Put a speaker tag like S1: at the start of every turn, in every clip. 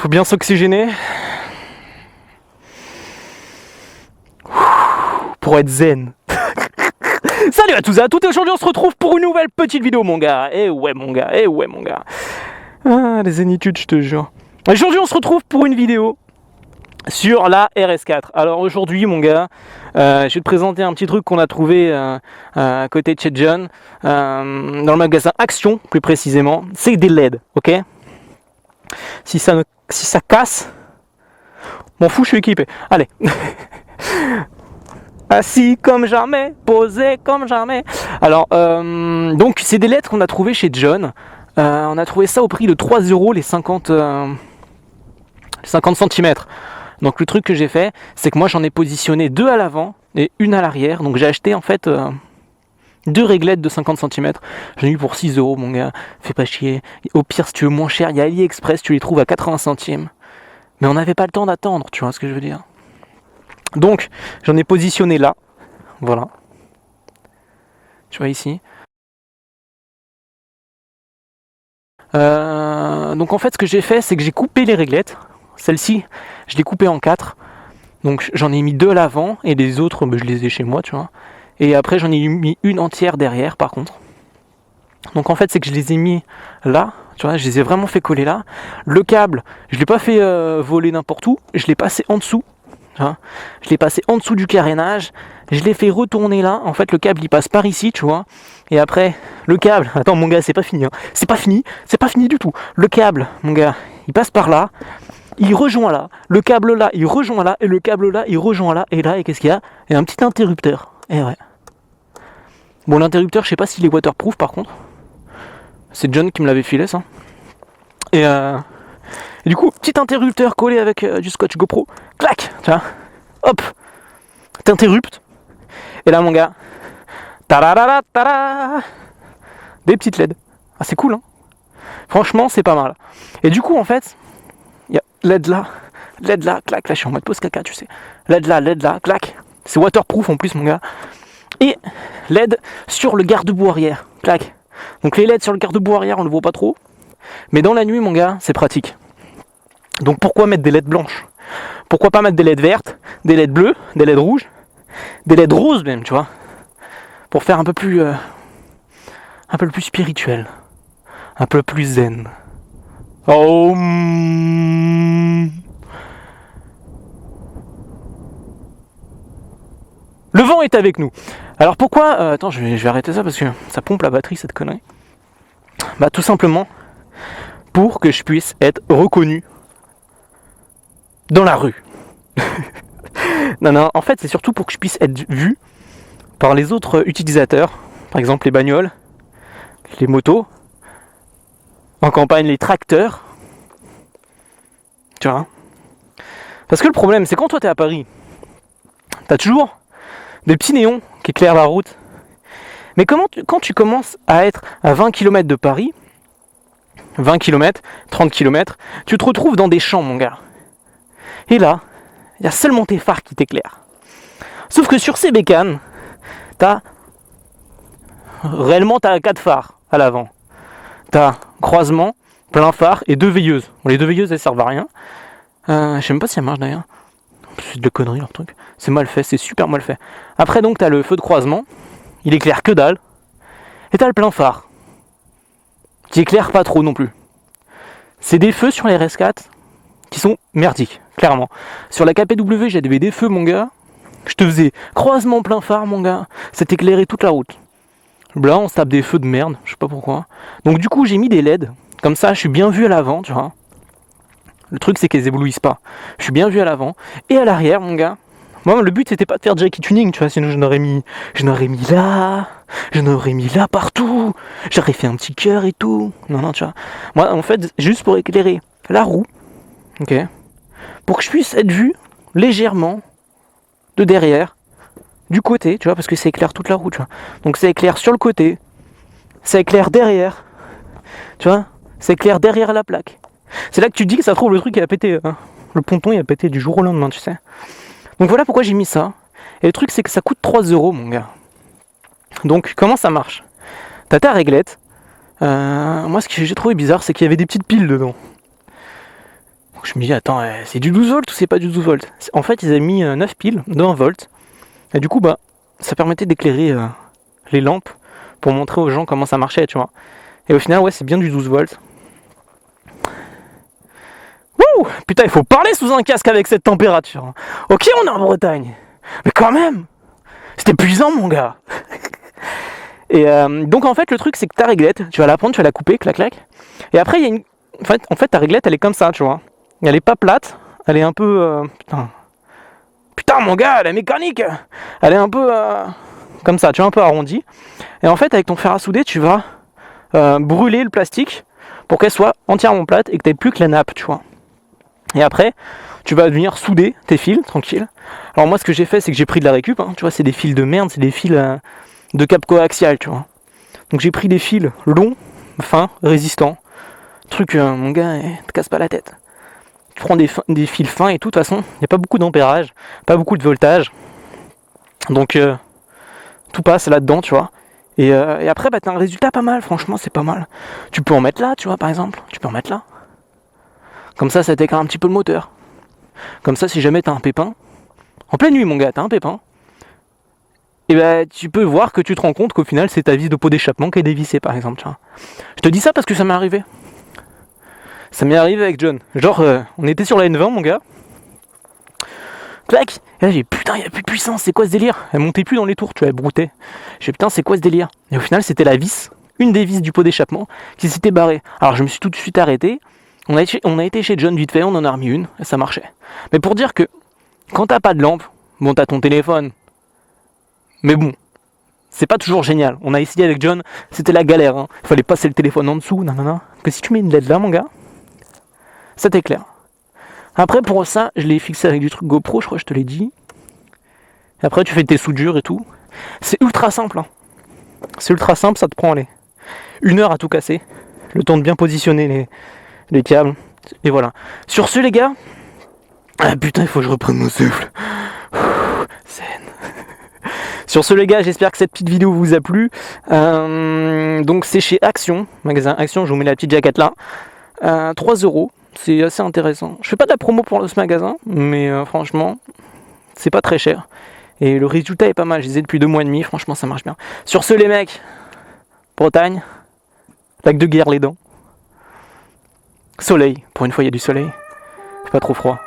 S1: Faut bien s'oxygéner. Pour être zen. Salut à tous et à toutes, et aujourd'hui on se retrouve pour une nouvelle petite vidéo mon gars. Eh ouais mon gars. Ah, les zénitudes, je te jure. Aujourd'hui on se retrouve pour une vidéo sur la RS4. Alors aujourd'hui mon gars, je vais te présenter un petit truc qu'on a trouvé à côté de chez John, dans le magasin Action plus précisément. C'est des LED, ok. Si ça casse, m'en fous, je suis équipé. Allez. Assis comme jamais, posé comme jamais. Alors, donc c'est des LED qu'on a trouvé chez John. On a trouvé ça au prix de 3 € les 50 cm. Donc le truc que j'ai fait, c'est que moi j'en ai positionné 2 à l'avant et une à l'arrière. Donc j'ai acheté en fait 2 réglettes de 50 cm. J'en ai eu pour 6 € mon gars. Fais pas chier. Au pire, si tu veux moins cher, il y a AliExpress, tu les trouves à 80 centimes. Mais on n'avait pas le temps d'attendre, tu vois ce que je veux dire. Donc j'en ai positionné là. Voilà. Tu vois ici. Donc en fait ce que j'ai fait, c'est que j'ai coupé les réglettes. Celle-ci, je l'ai coupée en 4. Donc j'en ai mis 2 à l'avant et les autres, je les ai chez moi, tu vois. Et après j'en ai mis une entière derrière par contre. Donc en fait c'est que je les ai mis là, tu vois, je les ai vraiment fait coller là. Le câble, je l'ai pas fait voler n'importe où, je l'ai passé en dessous. Hein. Je l'ai passé en dessous du carénage, je l'ai fait retourner là. En fait le câble il passe par ici, tu vois. Et après le câble, attends mon gars, c'est pas fini, hein. C'est pas fini du tout. Le câble, mon gars, il passe par là, il rejoint là, le câble là, il rejoint là, et le câble là, il rejoint là, et qu'est-ce qu'il y a? Il y a un petit interrupteur. Et ouais. Bon, l'interrupteur, je sais pas s'il est waterproof par contre. C'est John qui me l'avait filé ça. Et du coup, petit interrupteur collé avec du scotch GoPro. Clac, tu vois. Hop, t'interruptes. Et là mon gars, tararara, tarara, des petites LED. Ah c'est cool hein. Franchement c'est pas mal. Et du coup en fait, il y a LED là, clac, là je suis en mode pause caca tu sais. LED là, clac. C'est waterproof en plus mon gars. Et LED sur le garde-boue arrière, clac. Donc les LED sur le garde-boue arrière on le voit pas trop. Mais dans la nuit mon gars, c'est pratique. Donc pourquoi mettre des LED blanches? Pourquoi pas mettre des LED vertes, des LED bleues, des LED rouges, des LED roses même, tu vois, pour faire un peu plus spirituel, un peu plus zen. Oh. Le vent est avec nous. Alors pourquoi attends, je vais arrêter ça parce que ça pompe la batterie cette connerie. Bah tout simplement pour que je puisse être reconnu dans la rue. Non, en fait c'est surtout pour que je puisse être vu par les autres utilisateurs, par exemple les bagnoles, les motos, en campagne les tracteurs, tu vois. Parce que le problème c'est quand toi t'es à Paris, t'as toujours des petits néons qui éclairent la route. Mais quand tu commences à être à 20 km de Paris, 20 km, 30 km, tu te retrouves dans des champs mon gars. Et là, il y a seulement tes phares qui t'éclairent. Sauf que sur ces bécanes, t'as 4 phares à l'avant. T'as croisement, plein phare et 2 veilleuses. Bon, les 2 veilleuses elles servent à rien. Je sais même pas si elles marchent d'ailleurs. C'est de la connerie leur truc. C'est mal fait, c'est super mal fait. Après donc t'as le feu de croisement, il éclaire que dalle. Et t'as le plein phare, qui éclaire pas trop non plus. C'est des feux sur les RS4 qui sont merdiques, clairement. Sur la KPW j'avais des feux mon gars. Je te faisais croisement plein phare mon gars. C'est éclairé toute la route. Là on se tape des feux de merde, je sais pas pourquoi. Donc du coup j'ai mis des LED. Comme ça je suis bien vu à l'avant, tu vois. Le truc c'est qu'elles éblouissent pas. Je suis bien vu à l'avant. Et à l'arrière mon gars. Moi le but c'était pas de faire Jackie Tuning, tu vois, sinon je n'aurais mis là partout. J'aurais fait un petit cœur et tout. Non, tu vois. Moi en fait, juste pour éclairer la roue, ok, pour que je puisse être vu légèrement de derrière, du côté, tu vois, parce que ça éclaire toute la roue, tu vois. Donc ça éclaire sur le côté, ça éclaire derrière, tu vois, ça éclaire derrière la plaque. C'est là que tu te dis que ça trouve le truc il a pété, hein. Le ponton il a pété du jour au lendemain, tu sais. Donc voilà pourquoi j'ai mis ça. Et le truc c'est que ça coûte 3 € mon gars. Donc comment ça marche? T'as ta réglette. Moi ce que j'ai trouvé bizarre c'est qu'il y avait des petites piles dedans. Donc, Donc je me dis, attends, c'est du 12 volts ou c'est pas du 12 volts? En fait, ils avaient mis 9 piles de 1 volt. Et du coup, bah, ça permettait d'éclairer les lampes pour montrer aux gens comment ça marchait, tu vois. Et au final, ouais, c'est bien du 12 volts. Wouh! Putain, il faut parler sous un casque avec cette température. Ok, on est en Bretagne. Mais quand même, c'est épuisant, mon gars. Et donc, en fait, le truc, c'est que ta réglette, tu vas la prendre, tu vas la couper, clac, clac. Et après, il y a une... En fait, ta réglette, elle est comme ça, tu vois. Elle est pas plate, elle est un peu... Putain, mon gars, la mécanique, elle est un peu... comme ça, tu vois, un peu arrondie. Et en fait, avec ton fer à souder, tu vas brûler le plastique pour qu'elle soit entièrement plate et que tu n'aies plus que la nappe, tu vois. Et après, tu vas venir souder tes fils, tranquille. Alors moi, ce que j'ai fait, c'est que j'ai pris de la récup, hein, tu vois, c'est des fils de merde, c'est des fils de cap coaxial, tu vois. Donc j'ai pris des fils longs, fins, résistants. Truc, mon gars, te casse pas la tête. Tu prends des fils fins et tout, de toute façon, il n'y a pas beaucoup d'ampérage, pas beaucoup de voltage. Donc tout passe là-dedans, tu vois. Et après, bah, t'as un résultat pas mal, franchement, c'est pas mal. Tu peux en mettre là, tu vois, par exemple. Tu peux en mettre là. Comme ça t'éclaire un petit peu le moteur. Comme ça, si jamais t'as un pépin, en pleine nuit, mon gars, t'as un pépin, et bah, tu peux voir que tu te rends compte qu'au final, c'est ta vis de pot d'échappement qui est dévissée, par exemple, tu vois. Je te dis ça parce que ça m'est arrivé. Ça m'est arrivé avec John. Genre, on était sur la N20, mon gars. Clac. Et là, j'ai putain, il n'y a plus de puissance, c'est quoi ce délire? Elle montait plus dans les tours, tu vois, elle broutait. J'ai putain, c'est quoi ce délire? Et au final, c'était la vis, une des vis du pot d'échappement, qui s'était barrée. Alors, je me suis tout de suite arrêté. On a été chez John vite fait, on en a remis une, et ça marchait. Mais pour dire que, quand t'as pas de lampe, bon, t'as ton téléphone. Mais bon, c'est pas toujours génial. On a essayé avec John, c'était la galère. Hein. Il fallait passer le téléphone en dessous, non. Que si tu mets une LED là, mon gars, ça t'éclaire. Après, pour ça, je l'ai fixé avec du truc GoPro, je crois que je te l'ai dit. Et après, tu fais tes soudures et tout. C'est ultra simple. Hein. C'est ultra simple, ça te prend, allez, 1 heure à tout casser. Le temps de bien positionner les câbles. Et voilà. Sur ce, les gars... Ah putain, il faut que je reprenne mon souffle. Zen. Sur ce, les gars, j'espère que cette petite vidéo vous a plu. Donc, c'est chez Action, magasin Action, je vous mets la petite jaquette là. 3€. C'est assez intéressant. Je fais pas de la promo pour ce magasin, mais franchement, c'est pas très cher. Et le résultat est pas mal. Je les ai depuis 2 mois et demi. Franchement, ça marche bien. Sur ce, les mecs, Bretagne, lac de Guerre les Dents. Soleil. Pour une fois, il y a du soleil. C'est pas trop froid.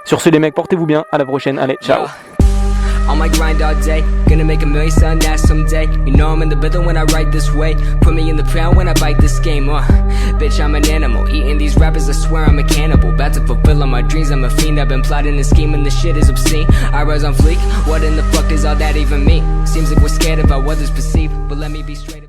S1: Sur ce, les mecs, portez-vous bien. À la prochaine. Allez, ciao.
S2: On my grind all day, gonna make $1 million selling that someday. You know I'm in the rhythm when I write this way. Put me in the ground when I bite this game. Bitch, I'm an animal, eating these rappers, I swear I'm a cannibal. About to fulfill all my dreams, I'm a fiend. I've been plotting and scheming, this shit is obscene. I rise on fleek, what in the fuck does all that even mean? Seems like we're scared of how others perceive, but let me be straight up.